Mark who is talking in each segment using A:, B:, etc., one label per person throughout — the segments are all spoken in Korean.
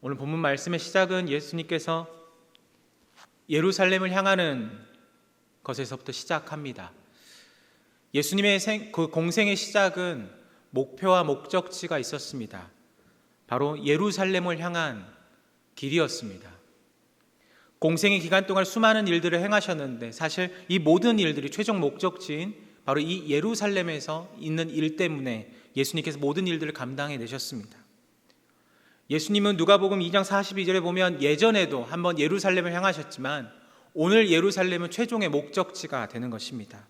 A: 오늘 본문 말씀의 시작은 예수님께서 예루살렘을 향하는 것에서부터 시작합니다. 예수님의 그 공생의 시작은 목표와 목적지가 있었습니다. 바로 예루살렘을 향한 길이었습니다. 공생의 기간 동안 수많은 일들을 행하셨는데 사실 이 모든 일들이 최종 목적지인 바로 이 예루살렘에서 있는 일 때문에 예수님께서 모든 일들을 감당해내셨습니다. 예수님은 누가복음 2장 42절에 보면 예전에도 한번 예루살렘을 향하셨지만 오늘 예루살렘은 최종의 목적지가 되는 것입니다.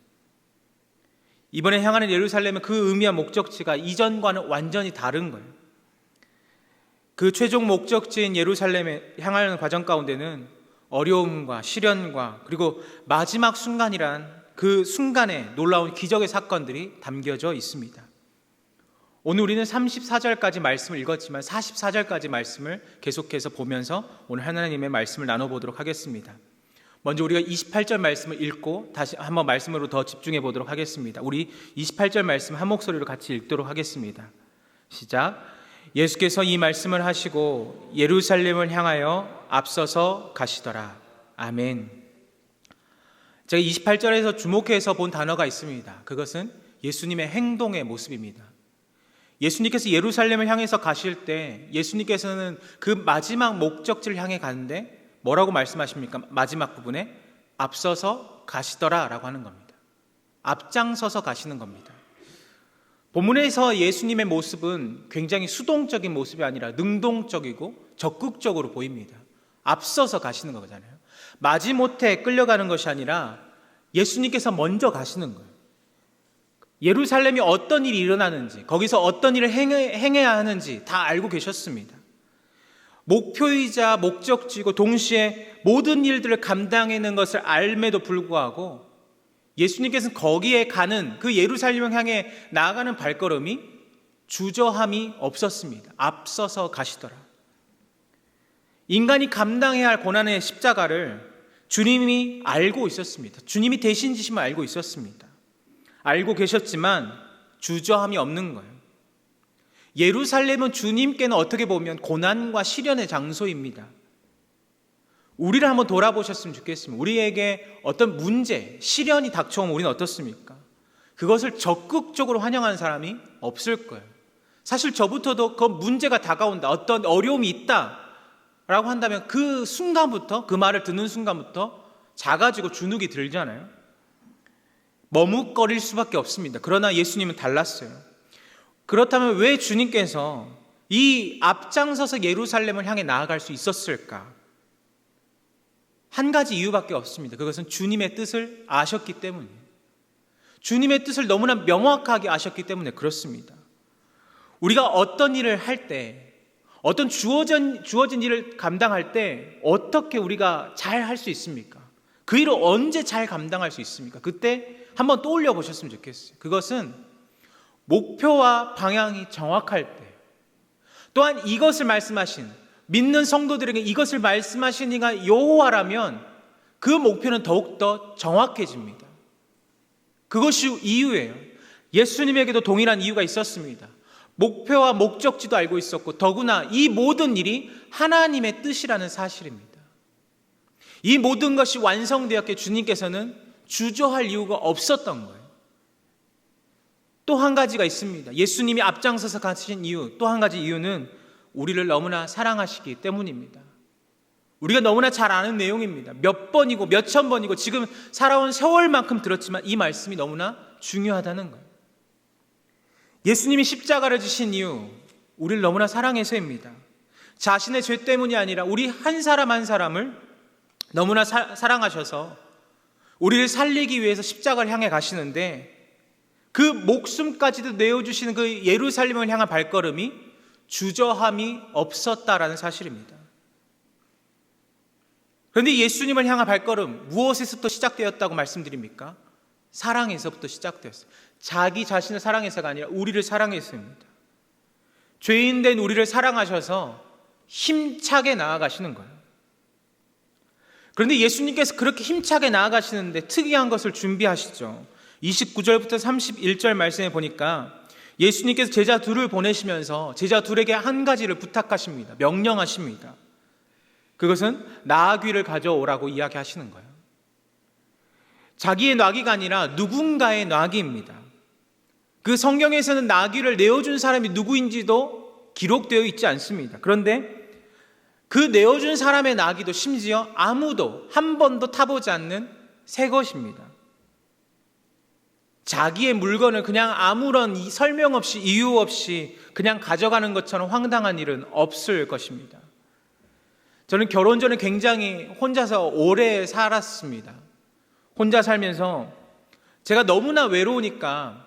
A: 이번에 향하는 예루살렘은 그 의미와 목적지가 이전과는 완전히 다른 거예요. 그 최종 목적지인 예루살렘에 향하는 과정 가운데는 어려움과 시련과 그리고 마지막 순간이란 그 순간에 놀라운 기적의 사건들이 담겨져 있습니다. 오늘 우리는 34절까지 말씀을 읽었지만 44절까지 말씀을 계속해서 보면서 오늘 하나님의 말씀을 나눠보도록 하겠습니다. 먼저 우리가 28절 말씀을 읽고 다시 한번 말씀으로 더 집중해 보도록 하겠습니다. 우리 28절 말씀 한 목소리로 같이 읽도록 하겠습니다. 시작. 예수께서 이 말씀을 하시고 예루살렘을 향하여 앞서서 가시더라. 아멘. 제가 28절에서 주목해서 본 단어가 있습니다. 그것은 예수님의 행동의 모습입니다. 예수님께서 예루살렘을 향해서 가실 때 예수님께서는 그 마지막 목적지를 향해 가는데 뭐라고 말씀하십니까? 마지막 부분에 앞서서 가시더라 라고 하는 겁니다. 앞장서서 가시는 겁니다. 본문에서 예수님의 모습은 굉장히 수동적인 모습이 아니라 능동적이고 적극적으로 보입니다. 앞서서 가시는 거잖아요. 마지못해 끌려가는 것이 아니라 예수님께서 먼저 가시는 거예요. 예루살렘이 어떤 일이 일어나는지, 거기서 어떤 일을 행해야 하는지 다 알고 계셨습니다. 목표이자 목적지고 동시에 모든 일들을 감당하는 것을 알매도 불구하고 예수님께서는 거기에 가는 그 예루살렘을 향해 나아가는 발걸음이 주저함이 없었습니다. 앞서서 가시더라. 인간이 감당해야 할 고난의 십자가를 주님이 알고 있었습니다. 주님이 대신 지심을 알고 있었습니다. 알고 계셨지만 주저함이 없는 거예요. 예루살렘은 주님께는 어떻게 보면 고난과 시련의 장소입니다. 우리를 한번 돌아보셨으면 좋겠습니다. 우리에게 어떤 문제, 시련이 닥쳐오면 우리는 어떻습니까? 그것을 적극적으로 환영하는 사람이 없을 거예요. 사실 저부터도 그 문제가 다가온다, 어떤 어려움이 있다 라고 한다면 그 순간부터, 그 말을 듣는 순간부터 작아지고 주눅이 들잖아요. 머뭇거릴 수밖에 없습니다. 그러나 예수님은 달랐어요. 그렇다면 왜 주님께서 이 앞장서서 예루살렘을 향해 나아갈 수 있었을까? 한 가지 이유밖에 없습니다. 그것은 주님의 뜻을 아셨기 때문이에요. 주님의 뜻을 너무나 명확하게 아셨기 때문에 그렇습니다. 우리가 어떤 일을 할 때, 어떤 주어진 일을 감당할 때 어떻게 우리가 잘 할 수 있습니까? 그 일을 언제 잘 감당할 수 있습니까? 그때 한번 떠올려 보셨으면 좋겠어요. 그것은 목표와 방향이 정확할 때, 또한 이것을 말씀하신, 믿는 성도들에게 이것을 말씀하신 이가 여호와라면 그 목표는 더욱더 정확해집니다. 그것이 이유예요. 예수님에게도 동일한 이유가 있었습니다. 목표와 목적지도 알고 있었고 더구나 이 모든 일이 하나님의 뜻이라는 사실입니다. 이 모든 것이 완성되었기에 주님께서는 주저할 이유가 없었던 거예요. 또 한 가지가 있습니다. 예수님이 앞장서서 가신 이유, 또 한 가지 이유는 우리를 너무나 사랑하시기 때문입니다. 우리가 너무나 잘 아는 내용입니다. 몇 번이고 몇 천 번이고 지금 살아온 세월만큼 들었지만 이 말씀이 너무나 중요하다는 거예요. 예수님이 십자가를 지신 이유, 우리를 너무나 사랑해서입니다. 자신의 죄 때문이 아니라 우리 한 사람 한 사람을 너무나 사랑하셔서 우리를 살리기 위해서 십자가를 향해 가시는데 그 목숨까지도 내어주시는 그 예루살렘을 향한 발걸음이 주저함이 없었다라는 사실입니다. 그런데 예수님을 향한 발걸음 무엇에서부터 시작되었다고 말씀드립니까? 사랑에서부터 시작되었어요. 자기 자신을 사랑해서가 아니라 우리를 사랑해서입니다. 죄인된 우리를 사랑하셔서 힘차게 나아가시는 거예요. 그런데 예수님께서 그렇게 힘차게 나아가시는데 특이한 것을 준비하시죠. 29절부터 31절 말씀에 보니까 예수님께서 제자 둘을 보내시면서 제자 둘에게 한 가지를 부탁하십니다. 명령하십니다. 그것은 나귀를 가져오라고 이야기하시는 거예요. 자기의 나귀가 아니라 누군가의 나귀입니다. 그 성경에서는 나귀를 내어준 사람이 누구인지도 기록되어 있지 않습니다. 그런데 그 내어준 사람의 나귀도 심지어 아무도 한 번도 타보지 않는 새 것입니다. 자기의 물건을 그냥 아무런 설명 없이 이유 없이 그냥 가져가는 것처럼 황당한 일은 없을 것입니다. 저는 결혼 전에 굉장히 혼자서 오래 살았습니다. 혼자 살면서 제가 너무나 외로우니까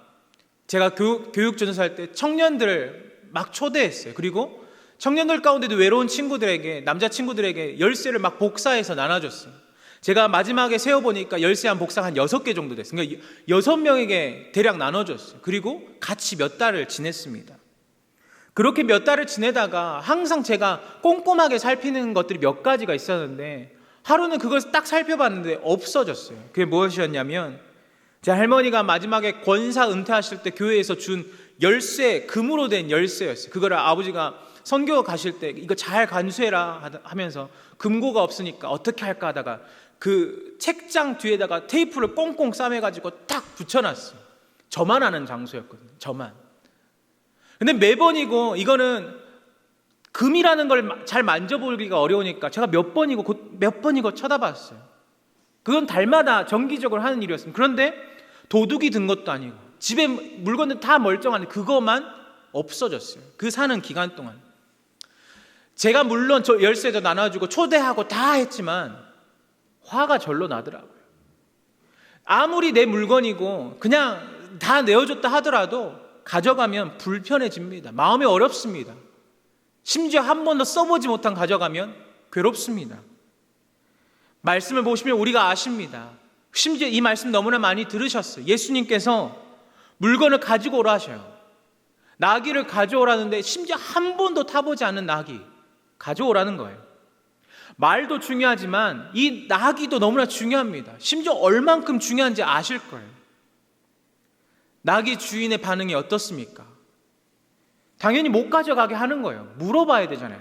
A: 제가 교육전도사 할 때 청년들을 막 초대했어요. 그리고 청년들 가운데도 외로운 친구들에게, 남자친구들에게 열쇠를 막 복사해서 나눠줬어요. 제가 마지막에 세어보니까 열쇠 한 복사가 한 6개 정도 됐어요. 그러니까 6명에게 대략 나눠줬어요. 그리고 같이 몇 달을 지냈습니다. 그렇게 몇 달을 지내다가 항상 제가 꼼꼼하게 살피는 것들이 몇 가지가 있었는데 하루는 그걸 딱 살펴봤는데 없어졌어요. 그게 무엇이었냐면 제 할머니가 마지막에 권사 은퇴하실 때 교회에서 준 열쇠, 금으로 된 열쇠였어요. 그거를 아버지가 선교 가실 때 이거 잘 간수해라 하면서 금고가 없으니까 어떻게 할까 하다가 그 책장 뒤에다가 테이프를 꽁꽁 싸매가지고 딱 붙여놨어요. 저만 아는 장소였거든요. 저만. 근데 매번 이거는 금이라는 걸 잘 만져보기가 어려우니까 제가 몇 번이고 쳐다봤어요. 그건 달마다 정기적으로 하는 일이었습니다. 그런데 도둑이 든 것도 아니고 집에 물건들 다 멀쩡한데 그것만 없어졌어요. 그 사는 기간 동안. 제가 물론 저 열쇠도 나눠주고 초대하고 다 했지만 화가 절로 나더라고요. 아무리 내 물건이고 그냥 다 내어줬다 하더라도 가져가면 불편해집니다. 마음이 어렵습니다. 심지어 한 번도 써보지 못한 가져가면 괴롭습니다. 말씀을 보시면 우리가 아십니다. 심지어 이 말씀 너무나 많이 들으셨어요. 예수님께서 물건을 가지고 오라 하셔요. 나귀를 가져오라는데 심지어 한 번도 타보지 않은 나귀 가져오라는 거예요. 말도 중요하지만 이 나귀도 너무나 중요합니다. 심지어 얼만큼 중요한지 아실 거예요. 나귀 주인의 반응이 어떻습니까? 당연히 못 가져가게 하는 거예요. 물어봐야 되잖아요.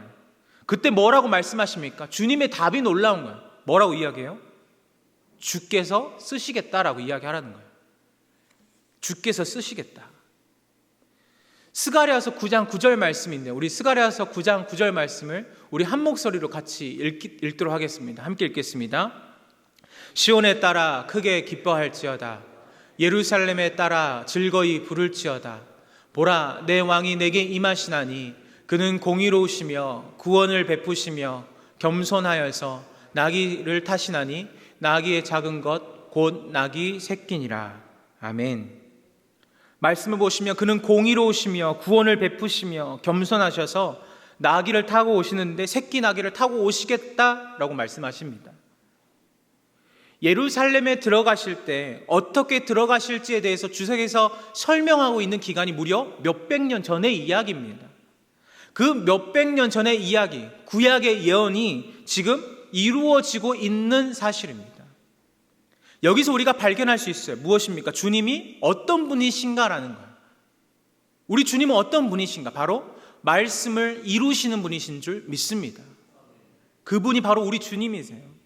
A: 그때 뭐라고 말씀하십니까? 주님의 답이 놀라운 거예요. 뭐라고 이야기해요? 주께서 쓰시겠다라고 이야기하라는 거예요. 주께서 쓰시겠다. 스가랴서 9장 9절 말씀인데 우리 스가랴서 9장 9절 말씀을 우리 한 목소리로 같이 읽도록 하겠습니다. 함께 읽겠습니다. 시온에 따라 크게 기뻐할지어다. 예루살렘에 따라 즐거이 부를지어다. 보라, 내 왕이 내게 임하시나니 그는 공의로우시며 구원을 베푸시며 겸손하여서 나귀를 타시나니 나귀의 작은 것 곧 나귀 새끼니라. 아멘. 말씀을 보시면 그는 공의로우시며 구원을 베푸시며 겸손하셔서 나귀를 타고 오시는데 새끼 나귀를 타고 오시겠다라고 말씀하십니다. 예루살렘에 들어가실 때 어떻게 들어가실지에 대해서 주석에서 설명하고 있는 기간이 무려 몇백 년 전의 이야기입니다. 그 몇백 년 전의 이야기, 구약의 예언이 지금 이루어지고 있는 사실입니다. 여기서 우리가 발견할 수 있어요. 무엇입니까? 주님이 어떤 분이신가라는 거예요. 우리 주님은 어떤 분이신가? 바로 말씀을 이루시는 분이신 줄 믿습니다. 그분이 바로 우리 주님이세요.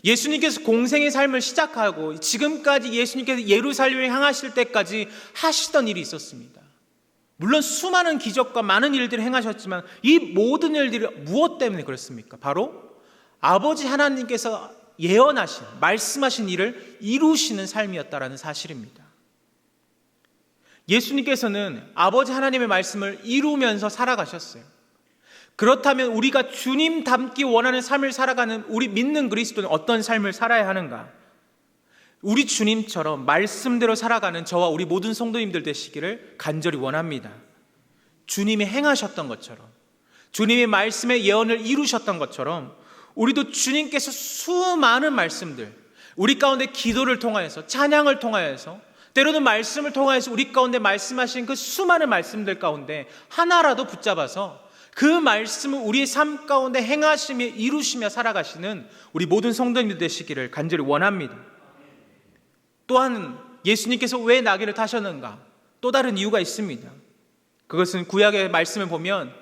A: 예수님께서 공생의 삶을 시작하고 지금까지 예수님께서 예루살렘을 향하실 때까지 하시던 일이 있었습니다. 물론 수많은 기적과 많은 일들을 행하셨지만 이 모든 일들이 무엇 때문에 그렇습니까? 바로 아버지 하나님께서 예언하신, 말씀하신 일을 이루시는 삶이었다라는 사실입니다. 예수님께서는 아버지 하나님의 말씀을 이루면서 살아가셨어요. 그렇다면 우리가 주님 닮기 원하는 삶을 살아가는 우리 믿는 그리스도는 어떤 삶을 살아야 하는가? 우리 주님처럼 말씀대로 살아가는 저와 우리 모든 성도님들 되시기를 간절히 원합니다. 주님이 행하셨던 것처럼, 주님의 말씀의 예언을 이루셨던 것처럼 우리도 주님께서 수많은 말씀들, 우리 가운데 기도를 통하여서, 찬양을 통하여서, 때로는 말씀을 통하여서 우리 가운데 말씀하신 그 수많은 말씀들 가운데 하나라도 붙잡아서 그 말씀을 우리의 삶 가운데 행하시며 이루시며 살아가시는 우리 모든 성도님들 되시기를 간절히 원합니다. 또한 예수님께서 왜 나귀를 타셨는가? 또 다른 이유가 있습니다. 그것은 구약의 말씀을 보면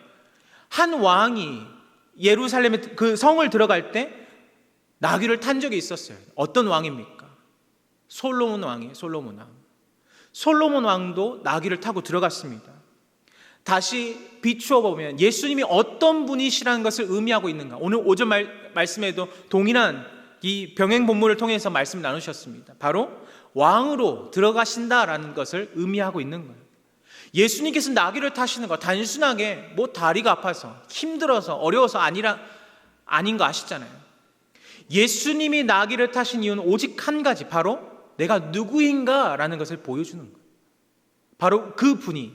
A: 한 왕이 예루살렘에 그 성을 들어갈 때 나귀를 탄 적이 있었어요. 어떤 왕입니까? 솔로몬 왕이에요. 솔로몬 왕. 솔로몬 왕도 나귀를 타고 들어갔습니다. 다시 비추어 보면 예수님이 어떤 분이시라는 것을 의미하고 있는가? 오늘 오전 말씀에도 동일한 이 병행 본문을 통해서 말씀 나누셨습니다. 바로 왕으로 들어가신다라는 것을 의미하고 있는 거예요. 예수님께서 나귀를 타시는 거 단순하게 뭐 다리가 아파서 힘들어서 어려워서 아닌 거 아시잖아요. 예수님이 나귀를 타신 이유는 오직 한 가지, 바로 내가 누구인가라는 것을 보여주는 거예요. 바로 그분이,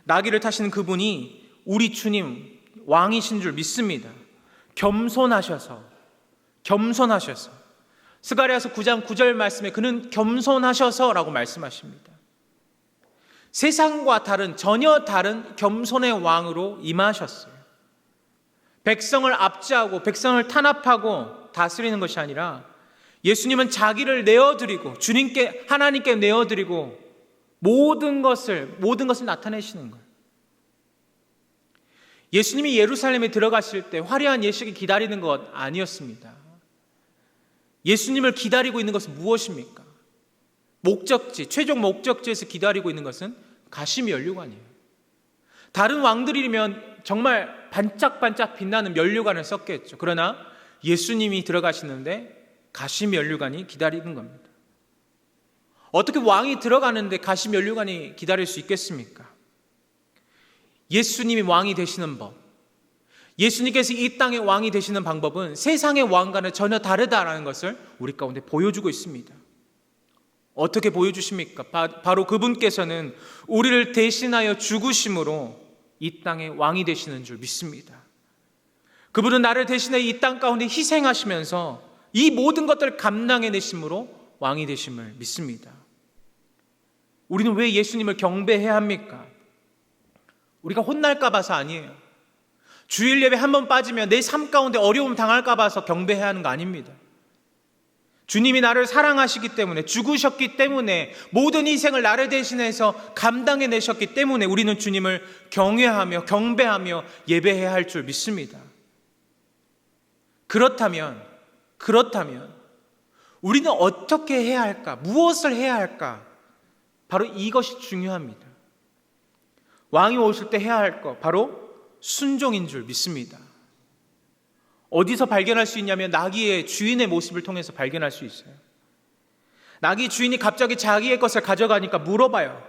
A: 나귀를 타시는 그분이 우리 주님 왕이신 줄 믿습니다. 겸손하셔서 스가랴서 9장 9절 말씀에 그는 겸손하셔서라고 말씀하십니다. 세상과 전혀 다른 겸손의 왕으로 임하셨어요. 백성을 압제하고 백성을 탄압하고 다스리는 것이 아니라 예수님은 자기를 내어드리고 하나님께 내어드리고 모든 것을 나타내시는 거예요. 예수님이 예루살렘에 들어가실 때 화려한 예식이 기다리는 것 아니었습니다. 예수님을 기다리고 있는 것은 무엇입니까? 최종 목적지에서 기다리고 있는 것은 가시 면류관이에요. 다른 왕들이면 정말 반짝반짝 빛나는 면류관을 썼겠죠. 그러나 예수님이 들어가시는데 가시 면류관이 기다리는 겁니다. 어떻게 왕이 들어가는데 가시 면류관이 기다릴 수 있겠습니까? 예수님이 왕이 되시는 법, 예수님께서 이 땅의 왕이 되시는 방법은 세상의 왕과는 전혀 다르다라는 것을 우리 가운데 보여주고 있습니다. 어떻게 보여주십니까? 바로 그분께서는 우리를 대신하여 죽으심으로 이 땅의 왕이 되시는 줄 믿습니다. 그분은 나를 대신해 이 땅 가운데 희생하시면서 이 모든 것들을 감당해내심으로 왕이 되심을 믿습니다. 우리는 왜 예수님을 경배해야 합니까? 우리가 혼날까 봐서 아니에요. 주일 예배 한 번 빠지면 내 삶 가운데 어려움 당할까 봐서 경배해야 하는 거 아닙니다. 주님이 나를 사랑하시기 때문에, 죽으셨기 때문에, 모든 희생을 나를 대신해서 감당해내셨기 때문에 우리는 주님을 경외하며 경배하며 예배해야 할 줄 믿습니다. 그렇다면 우리는 어떻게 해야 할까? 무엇을 해야 할까? 바로 이것이 중요합니다. 왕이 오실 때 해야 할 것, 바로 순종인 줄 믿습니다. 어디서 발견할 수 있냐면 나귀의 주인의 모습을 통해서 발견할 수 있어요. 나귀 주인이 갑자기 자기의 것을 가져가니까 물어봐요.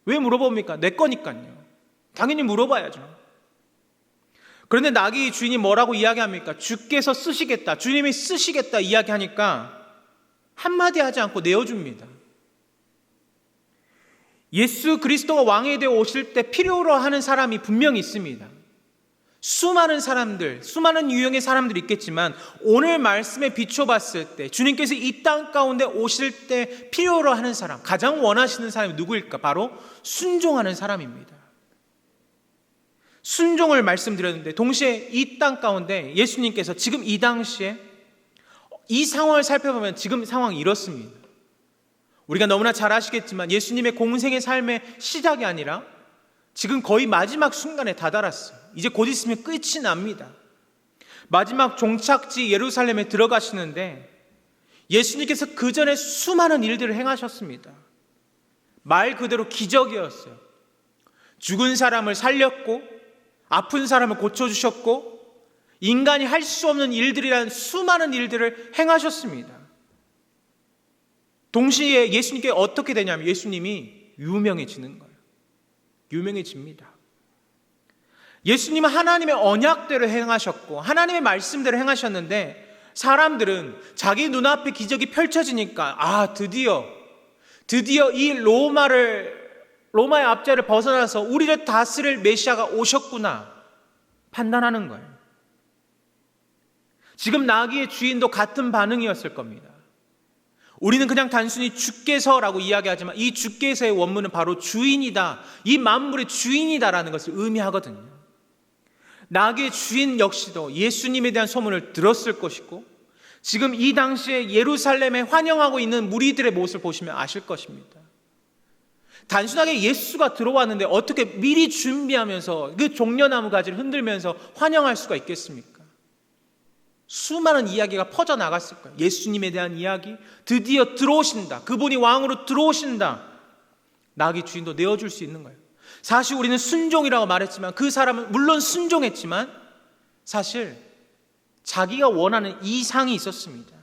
A: 왜 물어봅니까? 내 거니까요. 당연히 물어봐야죠. 그런데 나귀 주인이 뭐라고 이야기합니까? 주께서 쓰시겠다, 주님이 쓰시겠다 이야기하니까 한마디 하지 않고 내어줍니다. 예수 그리스도가 왕이 되어 오실 때 필요로 하는 사람이 분명히 있습니다. 수많은 사람들, 수많은 유형의 사람들이 있겠지만 오늘 말씀에 비춰봤을 때 주님께서 이 땅 가운데 오실 때 필요로 하는 사람, 가장 원하시는 사람이 누구일까? 바로 순종하는 사람입니다. 순종을 말씀드렸는데 동시에 이 땅 가운데 예수님께서 지금 이 당시에 이 상황을 살펴보면 지금 상황이 이렇습니다. 우리가 너무나 잘 아시겠지만 예수님의 공생의 삶의 시작이 아니라 지금 거의 마지막 순간에 다다랐어요. 이제 곧 있으면 끝이 납니다. 마지막 종착지 예루살렘에 들어가시는데 예수님께서 그 전에 수많은 일들을 행하셨습니다. 말 그대로 기적이었어요. 죽은 사람을 살렸고 아픈 사람을 고쳐주셨고 인간이 할 수 없는 일들이란 수많은 일들을 행하셨습니다. 동시에 예수님께 어떻게 되냐면 예수님이 유명해지는 거예요. 유명해집니다. 예수님은 하나님의 언약대로 행하셨고 하나님의 말씀대로 행하셨는데 사람들은 자기 눈앞에 기적이 펼쳐지니까 드디어 이 로마의 압제를 벗어나서 우리를 다스릴 메시아가 오셨구나 판단하는 거예요. 지금 나귀의 주인도 같은 반응이었을 겁니다. 우리는 그냥 단순히 주께서라고 이야기하지만 이 주께서의 원문은 바로 주인이다, 이 만물의 주인이다라는 것을 의미하거든요. 나귀의 주인 역시도 예수님에 대한 소문을 들었을 것이고 지금 이 당시에 예루살렘에 환영하고 있는 무리들의 모습을 보시면 아실 것입니다. 단순하게 예수가 들어왔는데 어떻게 미리 준비하면서 그 종려나무 가지를 흔들면서 환영할 수가 있겠습니까? 수많은 이야기가 퍼져나갔을 거예요. 예수님에 대한 이야기, 드디어 들어오신다. 그분이 왕으로 들어오신다. 나귀 주인도 내어줄 수 있는 거예요. 사실 우리는 순종이라고 말했지만 그 사람은 물론 순종했지만 사실 자기가 원하는 이상이 있었습니다.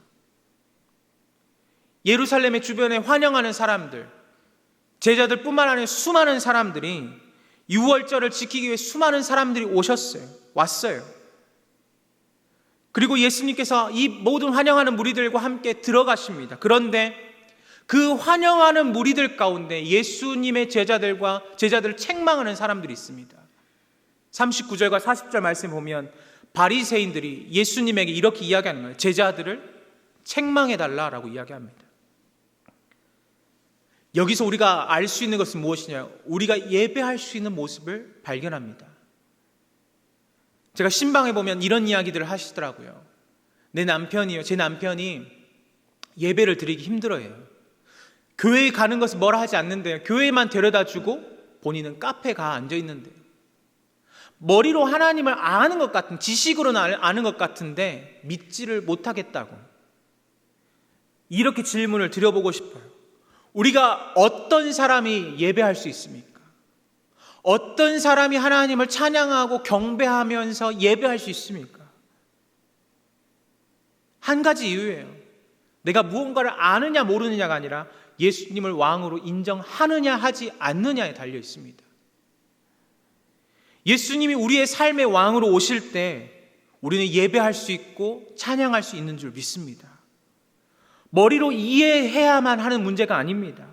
A: 예루살렘의 주변에 환영하는 사람들, 제자들뿐만 아니라 수많은 사람들이 유월절을 지키기 위해 수많은 사람들이 왔어요. 그리고 예수님께서 이 모든 환영하는 무리들과 함께 들어가십니다. 그런데 그 환영하는 무리들 가운데 예수님의 제자들을 책망하는 사람들이 있습니다. 39절과 40절 말씀 보면 바리새인들이 예수님에게 이렇게 이야기하는 거예요. 제자들을 책망해달라라고 이야기합니다. 여기서 우리가 알 수 있는 것은 무엇이냐? 우리가 예배할 수 있는 모습을 발견합니다. 제가 신방에 보면 이런 이야기들을 하시더라고요. 제 남편이 예배를 드리기 힘들어해요. 교회에 가는 것은 뭐라 하지 않는데요. 교회만 데려다주고 본인은 카페에 가 앉아있는데요. 머리로 하나님을 아는 것 같은, 지식으로는 아는 것 같은데 믿지를 못하겠다고 이렇게 질문을 드려보고 싶어요. 우리가 어떤 사람이 예배할 수 있습니까? 어떤 사람이 하나님을 찬양하고 경배하면서 예배할 수 있습니까? 한 가지 이유예요. 내가 무언가를 아느냐 모르느냐가 아니라 예수님을 왕으로 인정하느냐 하지 않느냐에 달려 있습니다. 예수님이 우리의 삶의 왕으로 오실 때 우리는 예배할 수 있고 찬양할 수 있는 줄 믿습니다. 머리로 이해해야만 하는 문제가 아닙니다.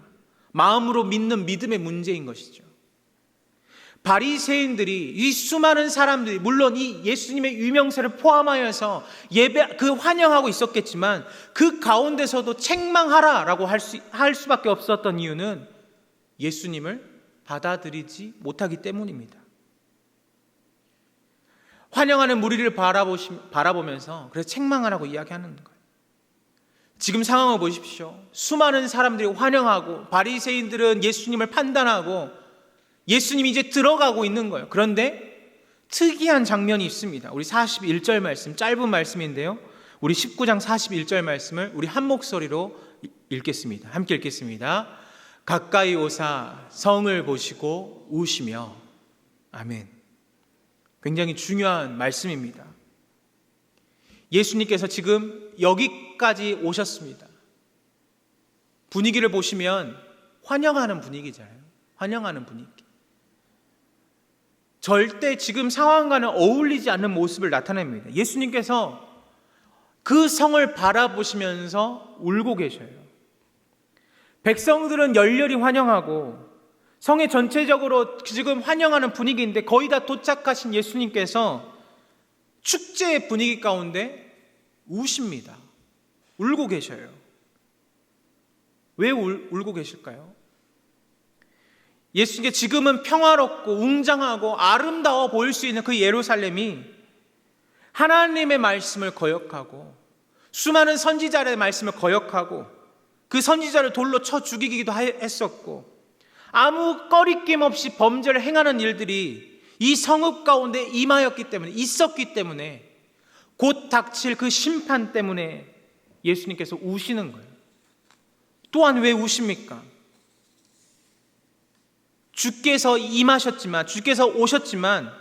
A: 마음으로 믿는 믿음의 문제인 것이죠. 바리새인들이, 이 수많은 사람들이 물론 이 예수님의 유명세를 포함하여서 환영하고 있었겠지만 그 가운데서도 책망하라라고 할 수밖에 없었던 이유는 예수님을 받아들이지 못하기 때문입니다. 환영하는 무리를 바라보면서 그래서 책망하라고 이야기하는 거예요. 지금 상황을 보십시오. 수많은 사람들이 환영하고 바리새인들은 예수님을 판단하고 예수님이 이제 들어가고 있는 거예요. 그런데 특이한 장면이 있습니다. 우리 41절 말씀, 짧은 말씀인데요. 우리 19장 41절 말씀을 우리 한 목소리로 읽겠습니다. 함께 읽겠습니다. 가까이 오사 성을 보시고 우시며. 아멘. 굉장히 중요한 말씀입니다. 예수님께서 지금 여기까지 오셨습니다. 분위기를 보시면 환영하는 분위기잖아요. 환영하는 분위기. 절대 지금 상황과는 어울리지 않는 모습을 나타냅니다. 예수님께서 그 성을 바라보시면서 울고 계셔요. 백성들은 열렬히 환영하고 성에 전체적으로 지금 환영하는 분위기인데 거의 다 도착하신 예수님께서 축제의 분위기 가운데 우십니다. 울고 계셔요. 왜 울고 계실까요? 예수님께 지금은 평화롭고 웅장하고 아름다워 보일 수 있는 그 예루살렘이 하나님의 말씀을 거역하고 수많은 선지자의 말씀을 거역하고 그 선지자를 돌로 쳐 죽이기도 했었고 아무 꺼리낌 없이 범죄를 행하는 일들이 이 성읍 가운데 있었기 때문에 곧 닥칠 그 심판 때문에 예수님께서 우시는 거예요. 또한 왜 우십니까? 주께서 오셨지만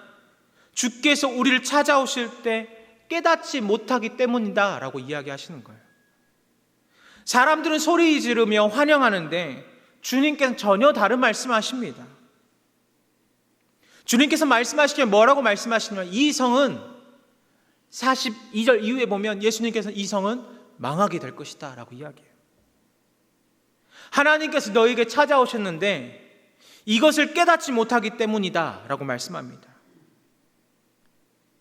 A: 주께서 우리를 찾아오실 때 깨닫지 못하기 때문이다 라고 이야기하시는 거예요. 사람들은 소리 지르며 환영하는데 주님께서는 전혀 다른 말씀하십니다. 주님께서 말씀하시기에 뭐라고 말씀하시냐면 이 성은 42절 이후에 보면 예수님께서 이 성은 망하게 될 것이다 라고 이야기해요. 하나님께서 너에게 찾아오셨는데 이것을 깨닫지 못하기 때문이다 라고 말씀합니다.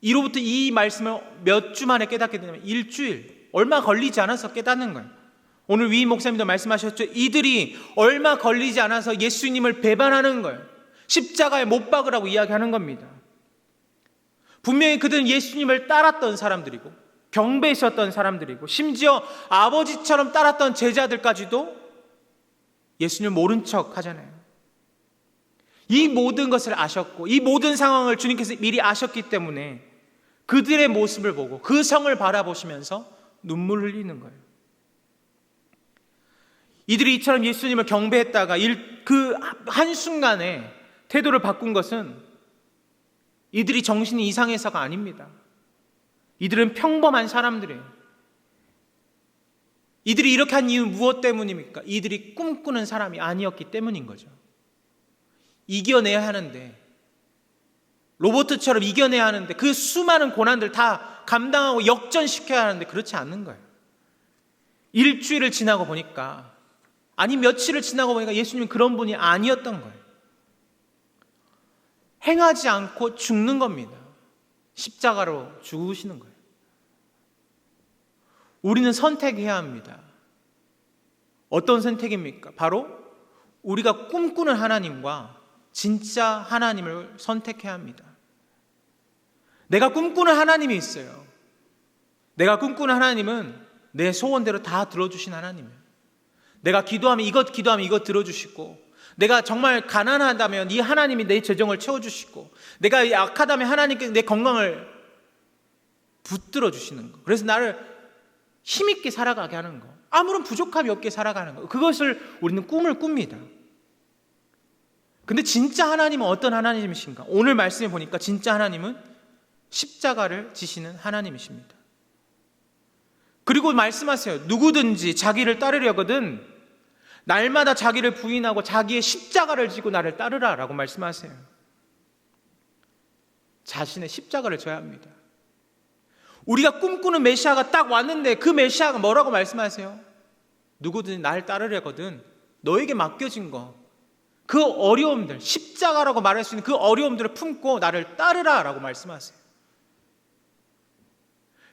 A: 이로부터 이 말씀을 몇 주 만에 깨닫게 되냐면 일주일, 얼마 걸리지 않아서 깨닫는 거예요. 오늘 위 목사님도 말씀하셨죠. 이들이 얼마 걸리지 않아서 예수님을 배반하는 거예요. 십자가에 못 박으라고 이야기하는 겁니다. 분명히 그들은 예수님을 따랐던 사람들이고 경배했었던 사람들이고 심지어 아버지처럼 따랐던 제자들까지도 예수님을 모른 척 하잖아요. 이 모든 것을 아셨고 이 모든 상황을 주님께서 미리 아셨기 때문에 그들의 모습을 보고 그 성을 바라보시면서 눈물 흘리는 거예요. 이들이 이처럼 예수님을 경배했다가 그 한순간에 태도를 바꾼 것은 이들이 정신이 이상해서가 아닙니다. 이들은 평범한 사람들이에요. 이들이 이렇게 한 이유는 무엇 때문입니까? 이들이 꿈꾸는 사람이 아니었기 때문인 거죠. 이겨내야 하는데, 로봇처럼 이겨내야 하는데, 그 수많은 고난들 다 감당하고 역전시켜야 하는데 그렇지 않는 거예요. 일주일을 지나고 보니까, 아니 며칠을 지나고 보니까 예수님은 그런 분이 아니었던 거예요. 행하지 않고 죽는 겁니다. 십자가로 죽으시는 거예요. 우리는 선택해야 합니다. 어떤 선택입니까? 바로 우리가 꿈꾸는 하나님과 진짜 하나님을 선택해야 합니다. 내가 꿈꾸는 하나님이 있어요. 내가 꿈꾸는 하나님은 내 소원대로 다 들어주신 하나님이에요. 내가 기도하면 이것 들어주시고, 내가 정말 가난하다면 이 하나님이 내 재정을 채워주시고, 내가 약하다면 하나님께 내 건강을 붙들어 주시는 거. 그래서 나를 힘있게 살아가게 하는 거, 아무런 부족함이 없게 살아가는 거, 그것을 우리는 꿈을 꿉니다. 근데 진짜 하나님은 어떤 하나님이신가? 오늘 말씀에 보니까 진짜 하나님은 십자가를 지시는 하나님이십니다. 그리고 말씀하세요. 누구든지 자기를 따르려거든 날마다 자기를 부인하고 자기의 십자가를 지고 나를 따르라 라고 말씀하세요. 자신의 십자가를 져야 합니다. 우리가 꿈꾸는 메시아가 딱 왔는데 그 메시아가 뭐라고 말씀하세요? 누구든지 나를 따르려거든 너에게 맡겨진 거, 그 어려움들, 십자가라고 말할 수 있는 그 어려움들을 품고 나를 따르라 라고 말씀하세요.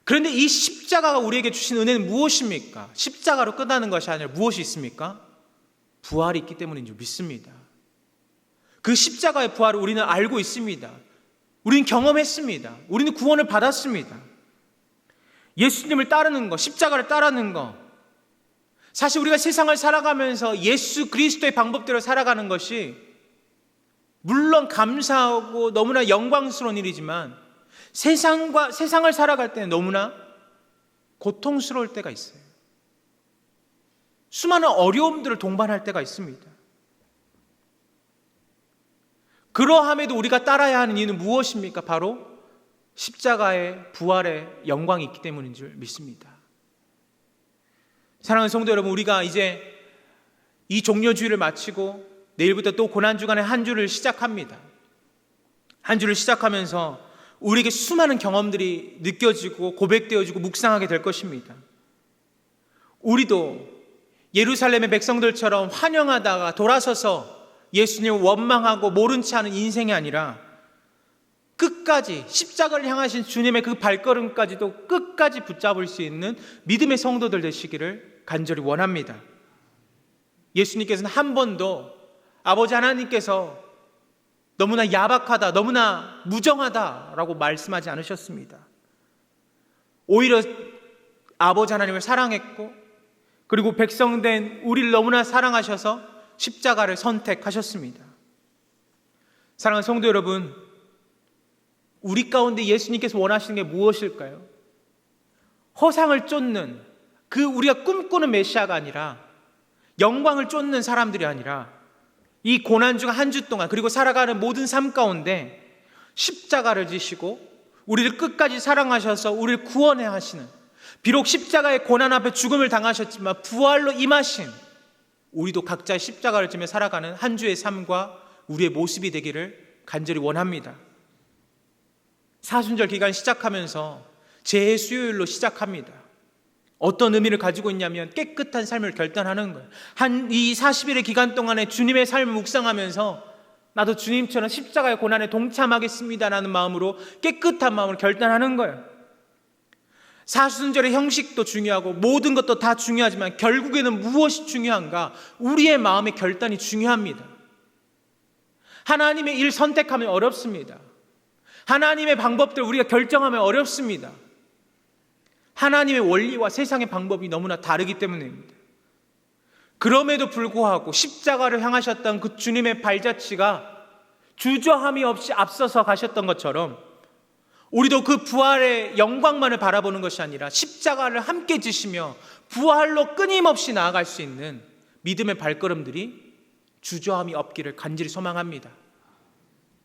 A: 그런데 이 십자가가 우리에게 주신 은혜는 무엇입니까? 십자가로 끝나는 것이 아니라 무엇이 있습니까? 부활이 있기 때문인 줄 믿습니다. 그 십자가의 부활을 우리는 알고 있습니다. 우리는 경험했습니다. 우리는 구원을 받았습니다. 예수님을 따르는 것, 십자가를 따르는 것, 사실 우리가 세상을 살아가면서 예수 그리스도의 방법대로 살아가는 것이 물론 감사하고 너무나 영광스러운 일이지만 세상을 살아갈 때는 너무나 고통스러울 때가 있어요. 수많은 어려움들을 동반할 때가 있습니다. 그러함에도 우리가 따라야 하는 이유는 무엇입니까? 바로 십자가의 부활의 영광이 있기 때문인 줄 믿습니다. 사랑하는 성도 여러분, 우리가 이제 이 종료주일을 마치고 내일부터 또 고난주간의 한 주를 시작합니다. 한 주를 시작하면서 우리에게 수많은 경험들이 느껴지고 고백되어지고 묵상하게 될 것입니다. 우리도 예루살렘의 백성들처럼 환영하다가 돌아서서 예수님을 원망하고 모른 채 하는 인생이 아니라 끝까지 십자가를 향하신 주님의 그 발걸음까지도 끝까지 붙잡을 수 있는 믿음의 성도들 되시기를 간절히 원합니다. 예수님께서는 한 번도 아버지 하나님께서 너무나 야박하다, 너무나 무정하다라고 말씀하지 않으셨습니다. 오히려 아버지 하나님을 사랑했고 그리고 백성된 우리를 너무나 사랑하셔서 십자가를 선택하셨습니다. 사랑하는 성도 여러분, 우리 가운데 예수님께서 원하시는 게 무엇일까요? 허상을 쫓는 그 우리가 꿈꾸는 메시아가 아니라, 영광을 쫓는 사람들이 아니라 이 고난 중 한 주 동안 그리고 살아가는 모든 삶 가운데 십자가를 지시고 우리를 끝까지 사랑하셔서 우리를 구원해 하시는, 비록 십자가의 고난 앞에 죽음을 당하셨지만 부활로 임하신 우리도 각자의 십자가를 지며 살아가는 한 주의 삶과 우리의 모습이 되기를 간절히 원합니다. 사순절 기간 시작하면서 재수요일로 시작합니다. 어떤 의미를 가지고 있냐면 깨끗한 삶을 결단하는 거예요. 이 40일의 기간 동안에 주님의 삶을 묵상하면서 나도 주님처럼 십자가의 고난에 동참하겠습니다라는 마음으로 깨끗한 마음으로 결단하는 거예요. 사순절의 형식도 중요하고 모든 것도 다 중요하지만 결국에는 무엇이 중요한가? 우리의 마음의 결단이 중요합니다. 하나님의 일 선택하면 어렵습니다. 하나님의 방법들 우리가 결정하면 어렵습니다. 하나님의 원리와 세상의 방법이 너무나 다르기 때문입니다. 그럼에도 불구하고 십자가를 향하셨던 그 주님의 발자취가 주저함이 없이 앞서서 가셨던 것처럼 우리도 그 부활의 영광만을 바라보는 것이 아니라 십자가를 함께 지시며 부활로 끊임없이 나아갈 수 있는 믿음의 발걸음들이 주저함이 없기를 간절히 소망합니다.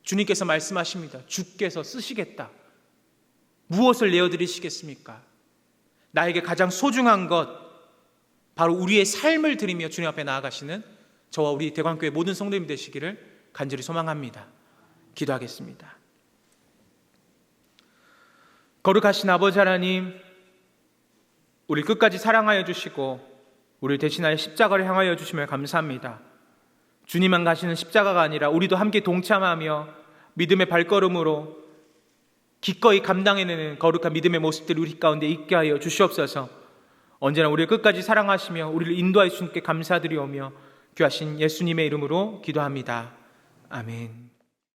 A: 주님께서 말씀하십니다. 주께서 쓰시겠다. 무엇을 내어드리시겠습니까? 나에게 가장 소중한 것, 바로 우리의 삶을 드리며 주님 앞에 나아가시는 저와 우리 대광교회 모든 성도님 되시기를 간절히 소망합니다. 기도하겠습니다. 거룩하신 아버지 하나님, 우리를 끝까지 사랑하여 주시고 우리를 대신하여 십자가를 향하여 주시며 감사합니다. 주님만 가시는 십자가가 아니라 우리도 함께 동참하며 믿음의 발걸음으로 기꺼이 감당해내는 거룩한 믿음의 모습들이 우리 가운데 있게 하여 주시옵소서. 언제나 우리를 끝까지 사랑하시며 우리를 인도하여 주님께 감사드리오며 귀하신 예수님의 이름으로 기도합니다. 아멘.